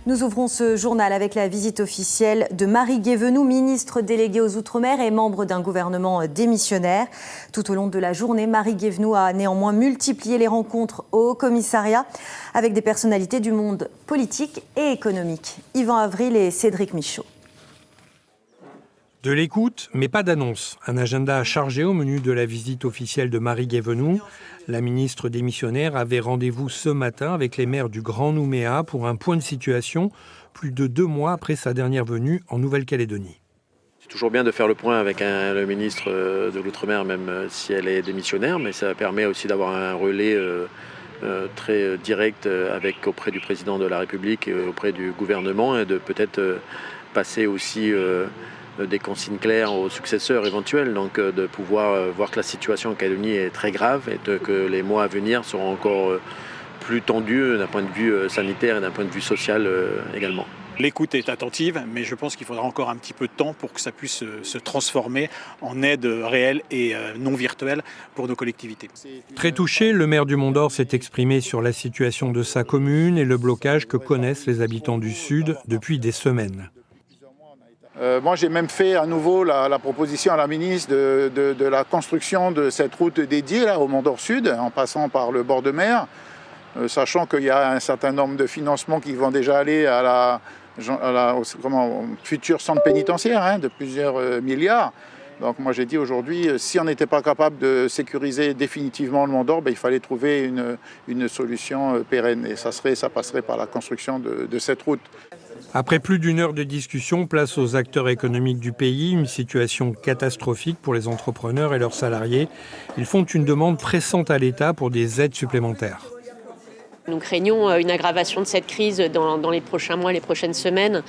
Nous ouvrons ce journal avec la visite officielle de Marie Guévenoux, ministre déléguée aux Outre-mer et membre d'un gouvernement démissionnaire. Tout au long de la journée, Marie Guévenoux a néanmoins multiplié les rencontres au Haut-Commissariat avec des personnalités du monde politique et économique. Yvan Avril et Cédric Michaud. De l'écoute, mais pas d'annonce. Un agenda chargé au menu de la visite officielle de Marie Guévenoux. La ministre démissionnaire avait rendez-vous ce matin avec les maires du Grand Nouméa pour un point de situation, plus de 2 mois après sa dernière venue en Nouvelle-Calédonie. C'est toujours bien de faire le point avec le ministre de l'Outre-mer, même si elle est démissionnaire, mais ça permet aussi d'avoir un relais très direct auprès du président de la République et auprès du gouvernement et de peut-être passer aussi des consignes claires aux successeurs éventuels, donc de pouvoir voir que la situation en Calédonie est très grave et que les mois à venir seront encore plus tendus d'un point de vue sanitaire et d'un point de vue social également. L'écoute est attentive, mais je pense qu'il faudra encore un petit peu de temps pour que ça puisse se transformer en aide réelle et non virtuelle pour nos collectivités. Très touché, le maire du Mont-d'Or s'est exprimé sur la situation de sa commune et le blocage que connaissent les habitants du Sud depuis des semaines. Moi, j'ai même fait à nouveau la proposition à la ministre de la construction de cette route dédiée là, au Mont-d'Or Sud, en passant par le bord de mer, sachant qu'il y a un certain nombre de financements qui vont déjà aller au futur centre pénitentiaire de plusieurs milliards. Donc moi j'ai dit aujourd'hui, si on n'était pas capable de sécuriser définitivement le Mont-d'Or, il fallait trouver une solution pérenne. Et ça passerait par la construction de cette route. Après plus d'1 heure de discussion, place aux acteurs économiques du pays. Une situation catastrophique pour les entrepreneurs et leurs salariés. Ils font une demande pressante à l'État pour des aides supplémentaires. Nous craignons une aggravation de cette crise dans les prochains mois, les prochaines semaines,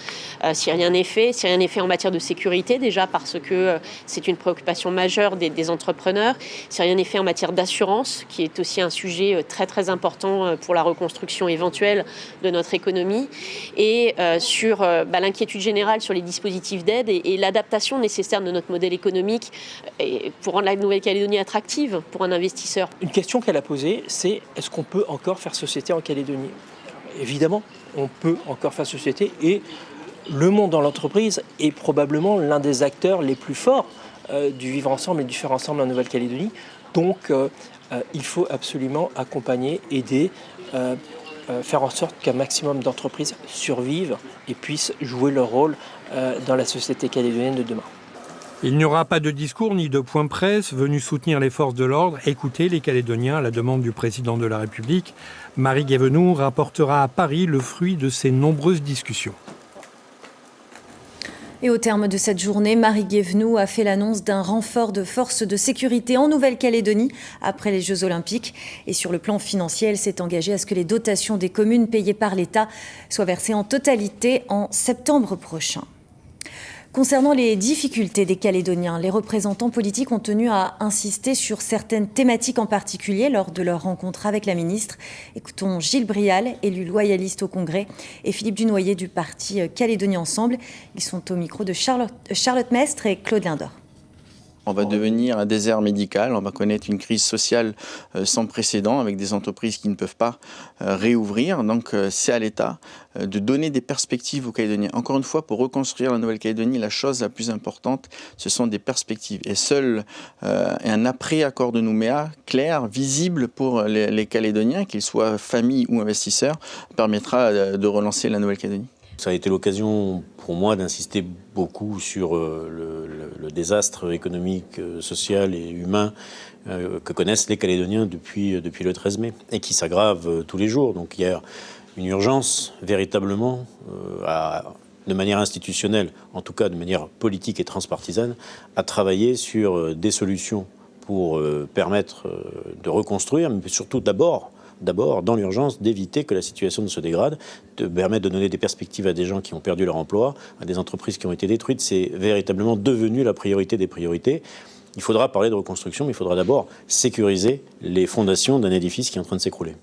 si rien n'est fait. Si rien n'est fait en matière de sécurité, déjà parce que c'est une préoccupation majeure des entrepreneurs. Si rien n'est fait en matière d'assurance, qui est aussi un sujet très très important pour la reconstruction éventuelle de notre économie. Et sur l'inquiétude générale sur les dispositifs d'aide et l'adaptation nécessaire de notre modèle économique pour rendre la Nouvelle-Calédonie attractive pour un investisseur. Une question qu'elle a posée, c'est est-ce qu'on peut encore faire société en Calédonie? Évidemment, on peut encore faire société et le monde dans l'entreprise est probablement l'un des acteurs les plus forts du vivre ensemble et du faire ensemble en Nouvelle-Calédonie. Donc il faut absolument accompagner, aider, faire en sorte qu'un maximum d'entreprises survivent et puissent jouer leur rôle dans la société calédonienne de demain. Il n'y aura pas de discours ni de point presse venus soutenir les forces de l'ordre. Écoutez les Calédoniens à la demande du président de la République. Marie Guévenoux rapportera à Paris le fruit de ces nombreuses discussions. Et au terme de cette journée, Marie Guévenoux a fait l'annonce d'un renfort de forces de sécurité en Nouvelle-Calédonie après les Jeux Olympiques. Et sur le plan financier, elle s'est engagée à ce que les dotations des communes payées par l'État soient versées en totalité en septembre prochain. Concernant les difficultés des Calédoniens, les représentants politiques ont tenu à insister sur certaines thématiques en particulier lors de leur rencontre avec la ministre. Écoutons Gilles Brial, élu loyaliste au Congrès, et Philippe Dunoyer du parti Calédonie Ensemble. Ils sont au micro de Charlotte Mestre et Claude Lindor. On va devenir un désert médical, on va connaître une crise sociale sans précédent avec des entreprises qui ne peuvent pas réouvrir. Donc c'est à l'État de donner des perspectives aux Calédoniens. Encore une fois, pour reconstruire la Nouvelle-Calédonie, la chose la plus importante, ce sont des perspectives. Et seul un après-accord de Nouméa, clair, visible pour les Calédoniens, qu'ils soient familles ou investisseurs, permettra de relancer la Nouvelle-Calédonie. Ça a été l'occasion pour moi d'insister beaucoup sur le désastre économique, social et humain que connaissent les Calédoniens depuis le 13 mai et qui s'aggrave tous les jours. Donc il y a une urgence véritablement, de manière institutionnelle, en tout cas de manière politique et transpartisane, à travailler sur des solutions pour permettre de reconstruire, mais surtout d'abord, dans l'urgence, d'éviter que la situation ne se dégrade, de permettre de donner des perspectives à des gens qui ont perdu leur emploi, à des entreprises qui ont été détruites. C'est véritablement devenu la priorité des priorités. Il faudra parler de reconstruction, mais il faudra d'abord sécuriser les fondations d'un édifice qui est en train de s'écrouler.